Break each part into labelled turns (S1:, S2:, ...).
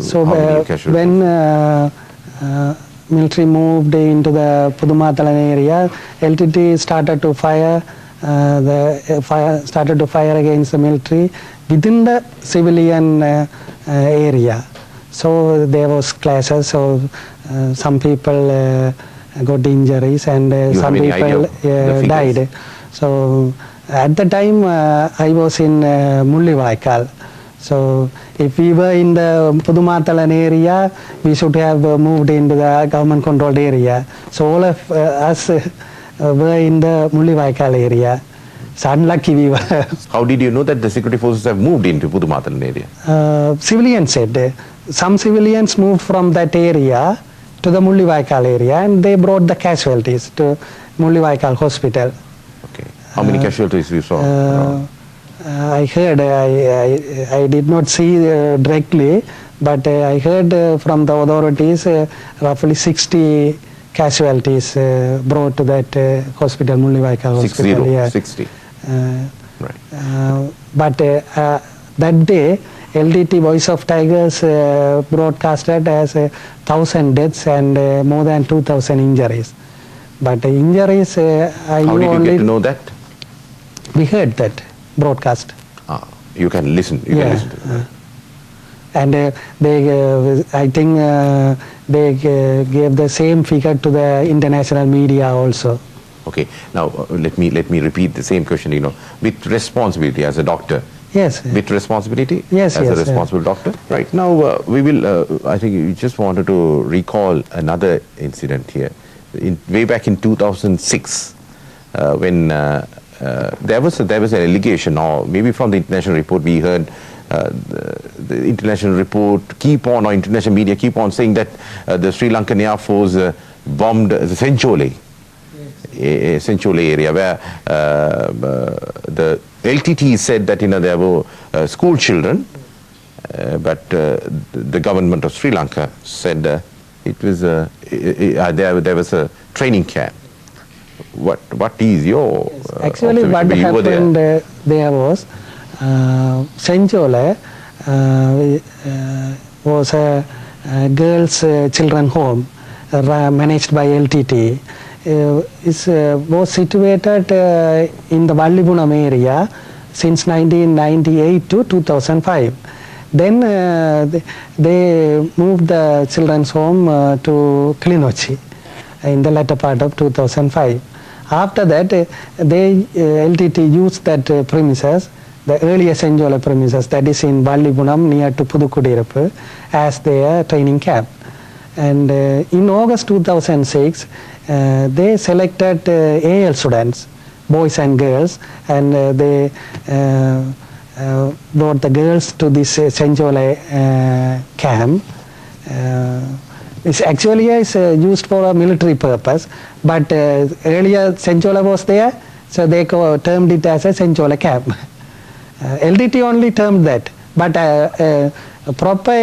S1: So when military moved into the Pudumatalan area, LTT started to fire. Started to fire against the military within the civilian area. So there was clashes. So some people got injuries and some people died. So at the time I was in Mullivaikal. So if we were in the Pudumatalan area, we should have moved into the government-controlled area. So all of us were in the Mullivaikal area. So unlucky we were.
S2: How did you know that the security forces have moved into Pudumatalan area?
S1: Civilians said. Some civilians moved from that area to the Mullivaikal area and they brought the casualties to Mullivaikal hospital.
S2: Okay. How many casualties you saw?
S1: I heard, I did not see directly, but I heard from the authorities roughly 60 casualties brought to that hospital, Mullivaikal hospital.
S2: 60.
S1: Right. But that day, LTT Voice of Tigers broadcasted as 1,000 deaths and more than 2,000 injuries. But the injuries,
S2: how did you get to know that?
S1: We heard that broadcast.
S2: You can listen. You can listen to it.
S1: And they, I think, they gave the same figure to the international media also.
S2: Okay. Now let me repeat the same question. You know, with responsibility as a doctor.
S1: Yes.
S2: With responsibility.
S1: Yes.
S2: As a responsible doctor. Right. Now we will. I think you just wanted to recall another incident here. Way back in 2006, when there was an allegation, or maybe from the international report we heard the international report or international media keep on saying that the Sri Lankan Air Force bombed the Senchole, Senchole area, where the LTT said that there were school children, but the government of Sri Lanka said it was there was a training camp. What is your
S1: actually what happened there was Senchole was a girls children home managed by LTT. It was situated in the Vallibunam area since 1998 to 2005. Then they moved the children's home to Klinochi in the latter part of 2005. After that, LTT used that premises, the earlier Senchole premises, that is in Vallibunam near to Pudukudirappu, as their training camp. And in August 2006, they selected AL students, boys and girls, and they brought the girls to this Senchole camp. It's actually used for a military purpose, but earlier Senchole was there, so they termed it as a Senchole camp. LTT only termed that, but proper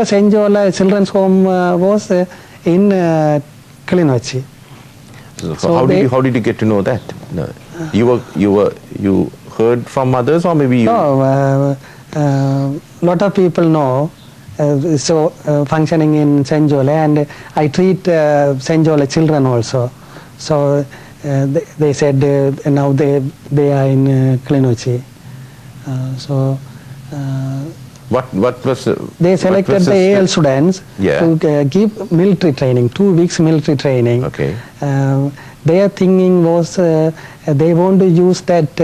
S1: Senchole children's home was in Klinochi.
S2: So how did you get to know that? No. You heard from others, or maybe you?
S1: No, lot of people know. Functioning in Senchole, and I treat Senchole children also. So they said now they are in Klinochi.
S2: What was
S1: they selected the AL students to give military training, 2 weeks military training.
S2: Okay.
S1: Their thinking was they want to use that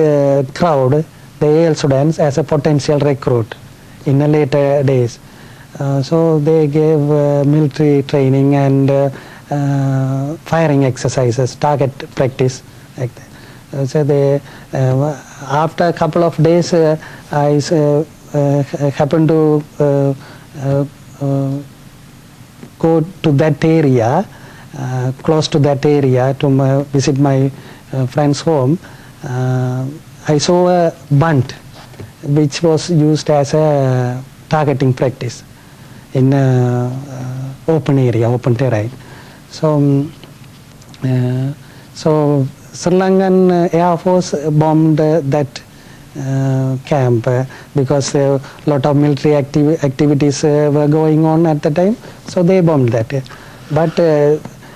S1: crowd, the AL students, as a potential recruit in the later days. So they gave military training and firing exercises, target practice, like that. So they, after a couple of days, I happened to go to that area, close to that area, to visit my friend's home. I saw a bunt which was used as a targeting practice in open area, open terrain. So, Sri Lankan Air Force bombed that camp because a lot of military activities were going on at the time, so they bombed that. But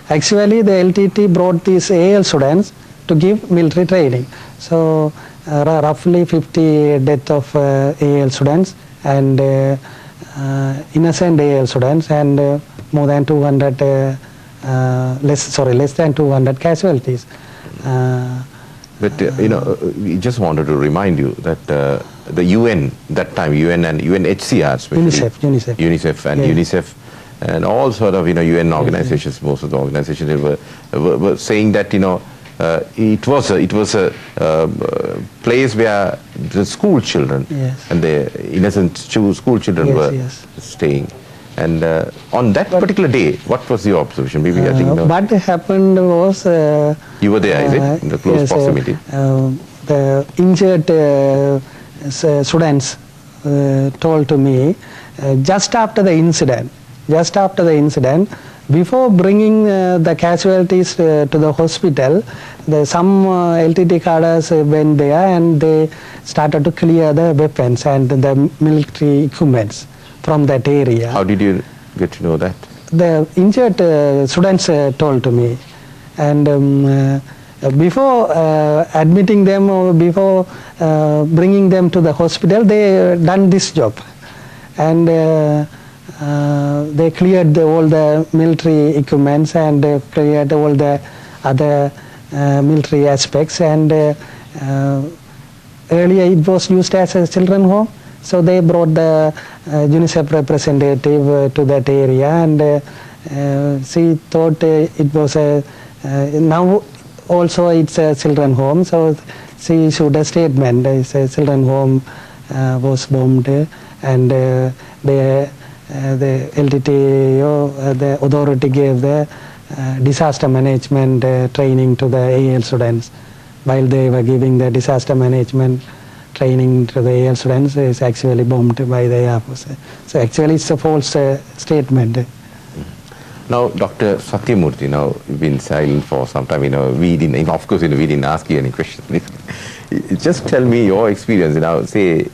S1: actually the LTT brought these AL students to give military training. So roughly 50 death of AL students and innocent AL students, and more than 200 less than 200 casualties.
S2: But we just wanted to remind you that the UN that time, UN and UNHCR, especially UNICEF and UNICEF and all sort of UN organizations, most of the organizations, they were saying that it was a place where the school children and the innocent school children were staying. And on that particular day, what was your observation? Maybe I think
S1: what happened was
S2: you were there, is it, in the close proximity?
S1: The injured students told to me just after the incident, before bringing the casualties to the hospital, some LTT cadres went there and they started to clear the weapons and the military equipments from that area.
S2: How did you get to know that?
S1: The injured students told to me, and before admitting them or before bringing them to the hospital, they done this job, and they cleared all the military equipments and cleared all the other military aspects, and earlier it was used as a children's home. So they brought the UNICEF representative to that area, and she thought it was now also it's a children's home. So she issued a statement. It's a children's home was bombed, and the LTT, the authority gave the disaster management training to the AL students. While they were giving the disaster management training to the AL students, is actually bombed by the Air Force. So actually it's a false statement.
S2: Now, Dr. Satyamurthy, now you've been silent for some time. We didn't, of course, we didn't ask you any questions. Just tell me your experience. Say,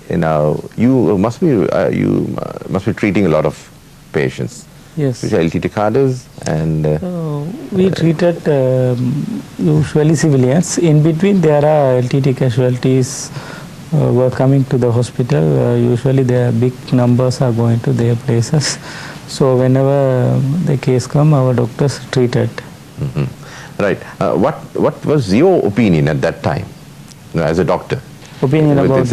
S2: you must be treating a lot of patients.
S3: Yes.
S2: Which are LTT cadres, and
S3: we treated usually civilians. In between, there are LTT casualties were coming to the hospital. Usually, their big numbers are going to their places. So whenever the case come, our doctors treated.
S2: Right. What was your opinion at that time, as a doctor?
S3: Opinion about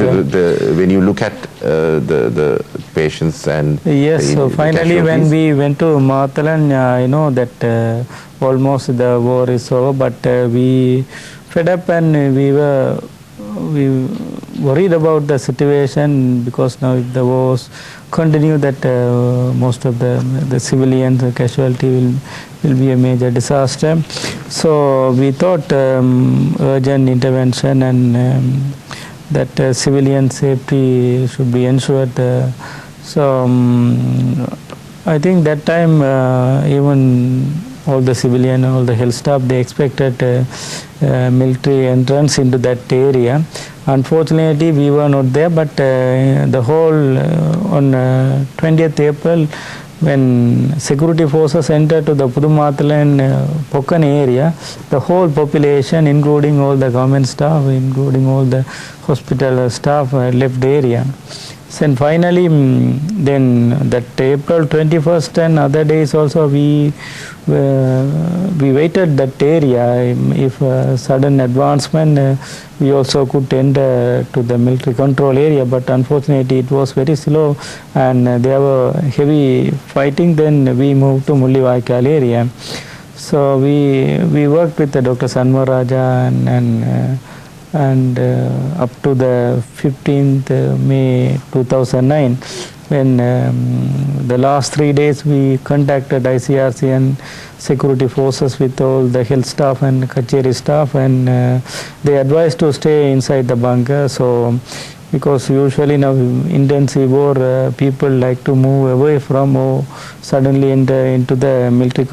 S2: when you look at the patients and
S3: yes. So finally, when we went to Mathalan, I know that almost the war is over, but we fed up and we worried about the situation, because now if the wars continue, that most of the civilian casualty will be a major disaster. So we thought urgent intervention and that civilian safety should be ensured. So I think that time even all the civilian, all the health staff, they expected military entrance into that area. Unfortunately, we were not there, but the whole on 20th April, when security forces entered to the Pudumathalan Pokkan area, the whole population, including all the government staff, including all the hospital staff, left the area. And finally, then that April 21st and other days also, we waited that area. If sudden advancement, we also could enter to the military control area, but unfortunately it was very slow and there were heavy fighting. Then we moved to Mullivaikal area. So we worked with Dr. Sanmar Raja and up to the 15th May 2009, when the last 3 days we contacted ICRC and security forces with all the health staff and Kacheri staff, and they advised to stay inside the bunker. So because usually now intensive war, people like to move away from or suddenly enter into the military